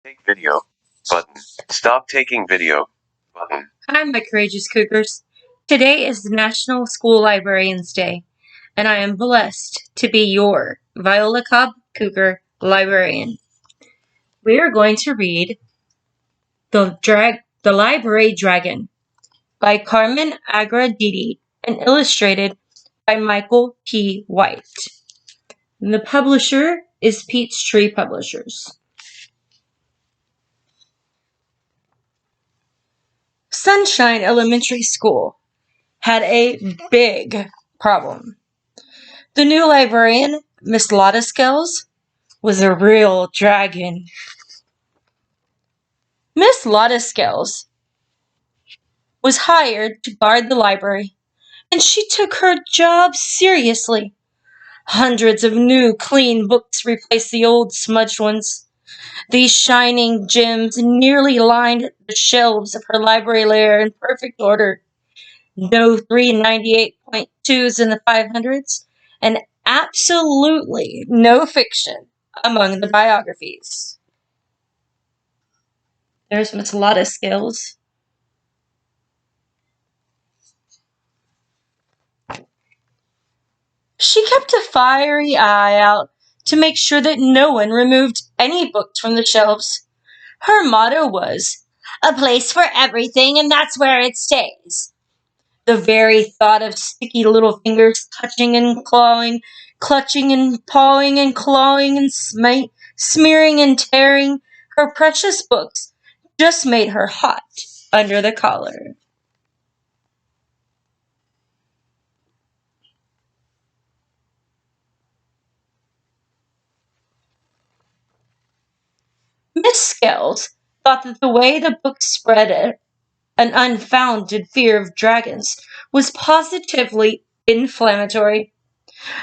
Take video. Button. Stop taking video. Button. Hi, my courageous cougars. Today is National School Librarians Day, and I am blessed to be your Viola Cobb Cougar librarian. We are going to read The Library Dragon by Carmen Agradidi and illustrated by Michael P. White. And the publisher is Peachtree Publishers. Sunshine Elementary School had a big problem. The new librarian, Miss Lotta Scales, was a real dragon. Miss Lotta Scales was hired to guard the library, and she took her job seriously. Hundreds of new, clean books replaced the old, smudged ones. These shining gems nearly lined the shelves of her library lair in perfect order. No 398.2s in the 500s, and absolutely no fiction among the biographies. There's Miss Lotta Scales. She kept a fiery eye out to make sure that no one removed any books from the shelves. Her motto was, "A place for everything, and that's where it stays." The very thought of sticky little fingers touching and clawing, clutching and pawing and clawing and smearing and tearing her precious books just made her hot under the collar. Miss Scales thought that the way the book spread an unfounded fear of dragons was positively inflammatory.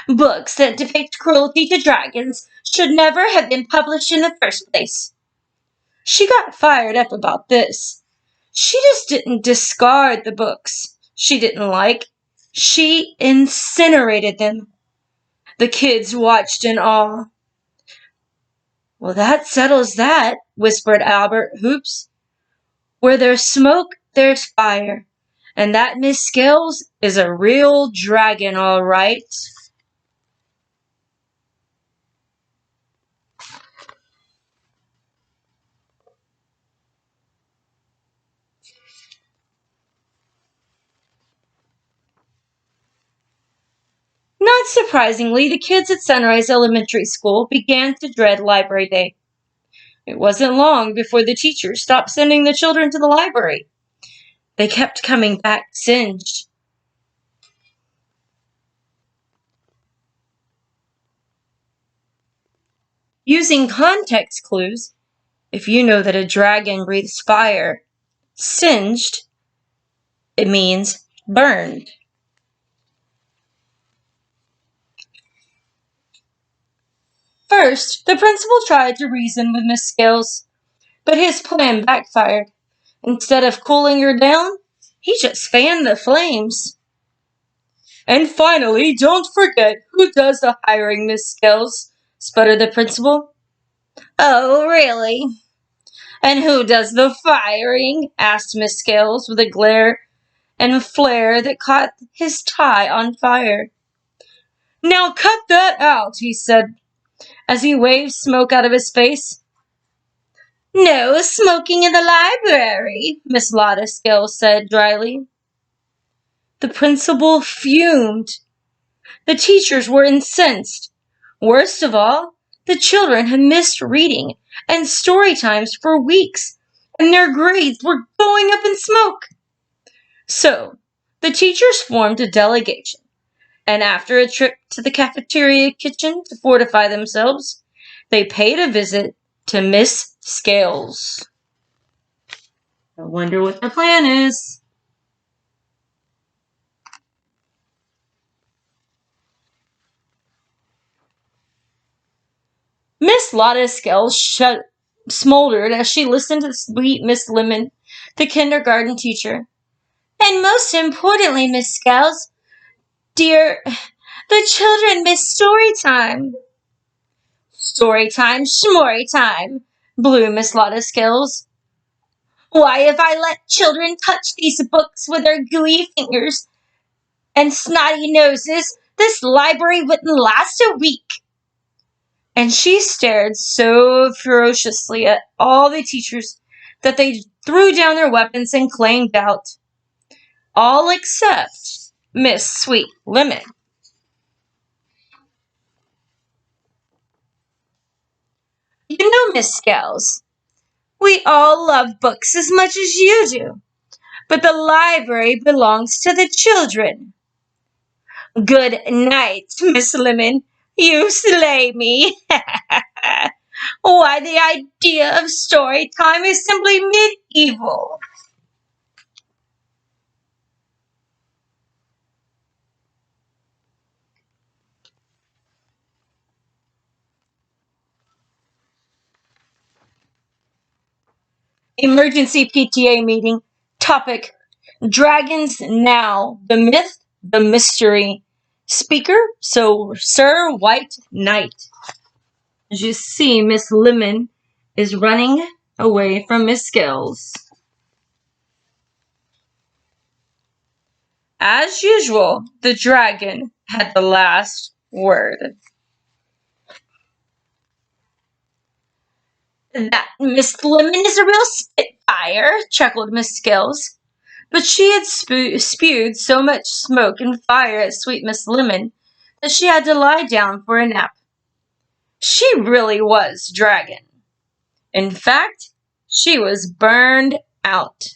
Books that depict cruelty to dragons should never have been published in the first place. She got fired up about this. She just didn't discard the books she didn't like. She incinerated them. The kids watched in awe. "Well, that settles that," whispered Albert Hoops. "Where there's smoke, there's fire. And that Miss Scales is a real dragon, all right." Not surprisingly, the kids at Sunrise Elementary School began to dread Library Day. It wasn't long before the teachers stopped sending the children to the library. They kept coming back singed. Using context clues, if you know that a dragon breathes fire, singed, it means burned. First, the principal tried to reason with Miss Scales, but his plan backfired. Instead of cooling her down, he just fanned the flames. "And finally, don't forget who does the hiring, Miss Scales," sputtered the principal. "Oh, really? And who does the firing?" asked Miss Scales with a glare and a flare that caught his tie on fire. "Now cut that out," he said, as he waved smoke out of his face. "No smoking in the library," Miss Lotta Scales said dryly. The principal fumed. The teachers were incensed. Worst of all, the children had missed reading and story times for weeks, and their grades were going up in smoke. So, the teachers formed a delegation, and after a trip to the cafeteria kitchen to fortify themselves, they paid a visit to Miss Scales. I wonder what the plan is. Miss Lotta Scales smoldered as she listened to sweet Miss Lemon, the kindergarten teacher. "And most importantly, Miss Scales, dear, the children miss story time." "Story time, schmory time," blew Miss Lotta Skills. Why, if I let children touch these books with their gooey fingers and snotty noses, this library wouldn't last a week. And she stared so ferociously at all the teachers that they threw down their weapons and claimed out. All except Miss Sweet Lemon. You know, Miss Scales, we all love books as much as you do, but the library belongs to the children. Good night, Miss Lemon. You slay me. Why, the idea of story time is simply medieval. Emergency PTA meeting. Topic: Dragons Now. The myth, the mystery. Speaker: Sir White Knight. As you see, Miss Lemon is running away from Miss Scales. As usual, the dragon had the last word. That Miss Lemon is a real spitfire, chuckled Miss Scales. But she had spewed so much smoke and fire at sweet Miss Lemon that she had to lie down for a nap. She really was dragon. In fact, she was burned out.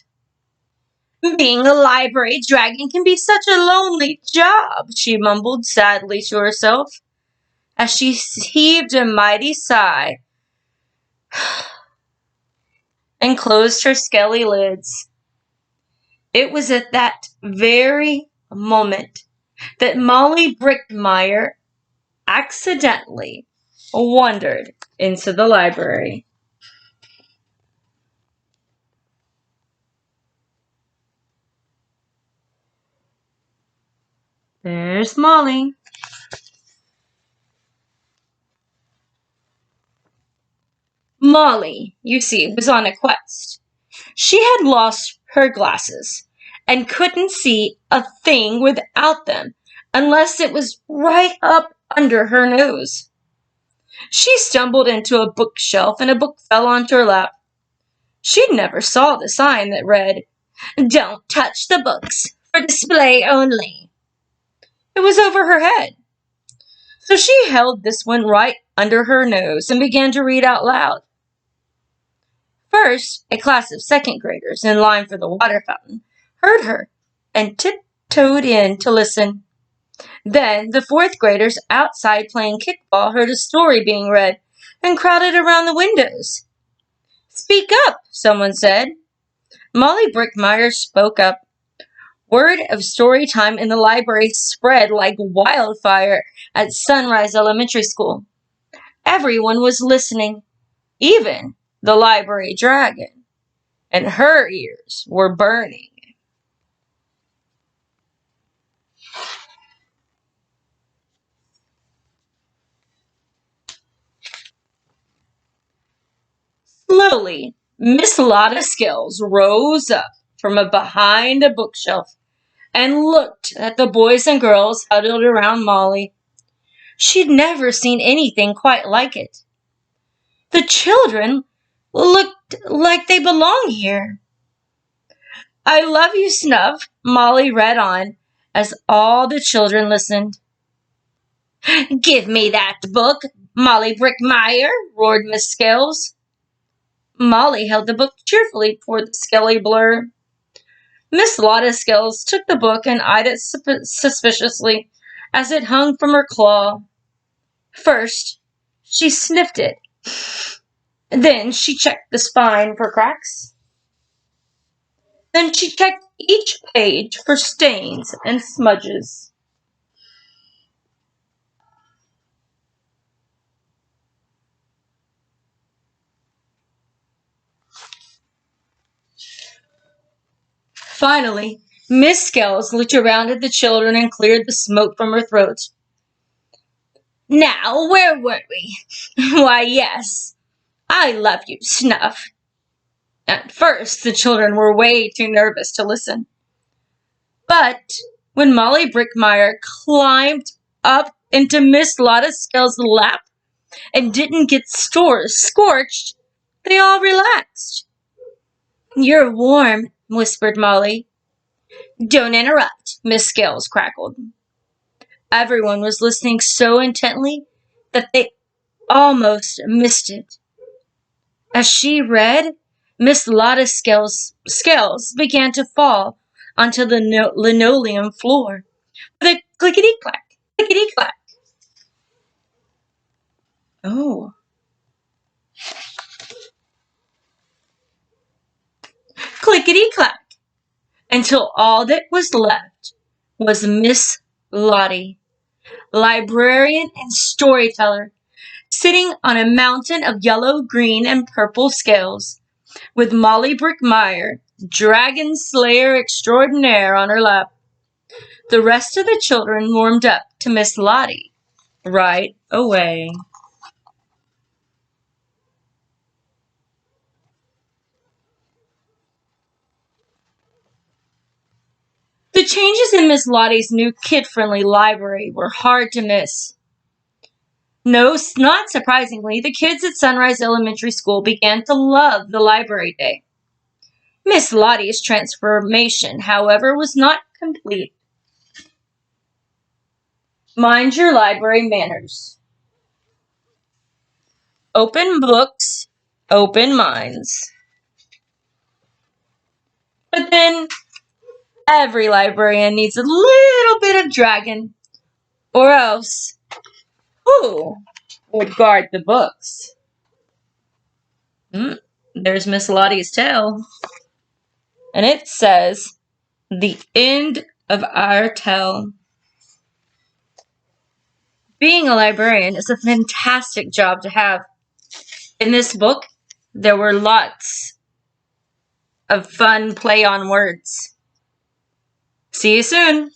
Being a library dragon can be such a lonely job, she mumbled sadly to herself, as she heaved a mighty sigh and closed her scaly lids. It was at that very moment that Molly Brickmeyer accidentally wandered into the library. There's Molly. Molly, you see, was on a quest. She had lost her glasses and couldn't see a thing without them unless it was right up under her nose. She stumbled into a bookshelf and a book fell onto her lap. She never saw the sign that read, "Don't touch the books, for display only." It was over her head. So she held this one right under her nose and began to read out loud. First, a class of second graders in line for the water fountain heard her and tiptoed in to listen. Then the fourth graders outside playing kickball heard a story being read and crowded around the windows. "Speak up," someone said. Molly Brickmeyer spoke up. Word of story time in the library spread like wildfire at Sunrise Elementary School. Everyone was listening, even the library dragon, and her ears were burning. Slowly, Miss Lotta Skills rose up from behind a bookshelf and looked at the boys and girls huddled around Molly. She'd never seen anything quite like it. The children looked like they belonged here. "I love you, Snuff," Molly read on as all the children listened. "Give me that book, Molly Brickmeyer," roared Miss Scales. Molly held the book cheerfully toward the scaly blur. Miss Lotta Skills took the book and eyed it suspiciously as it hung from her claw. First, she sniffed it. Then she checked the spine for cracks. Then she checked each page for stains and smudges. Finally, Miss Scales looked around at the children and cleared the smoke from her throat. "Now, where were we? Why, yes, I love you, Snuff. At first, the children were way too nervous to listen. But when Molly Brickmeyer climbed up into Miss Lotta Scale's lap and didn't get scorched, they all relaxed. You're warm, whispered Molly. Don't interrupt, Miss Scales crackled. Everyone was listening so intently that they almost missed it. As she read, Miss Lotta's scales began to fall onto the linoleum floor with a clickety-clack, clickety-clack. Oh. Clickety-clack, until all that was left was Miss Lottie, librarian and storyteller, sitting on a mountain of yellow, green, and purple scales, with Molly Brickmeyer, dragon slayer extraordinaire, on her lap. The rest of the children warmed up to Miss Lottie right away. The changes in Miss Lottie's new kid-friendly library were hard to miss. No, not surprisingly, the kids at Sunrise Elementary School began to love the library day. Miss Lottie's transformation, however, was not complete. Mind your library manners. Open books, open minds. But then, every librarian needs a little bit of dragon, or else, who would guard the books? There's Miss Lottie's tale. And it says, the end of our tale. Being a librarian is a fantastic job to have. In this book, there were lots of fun play on words. See you soon.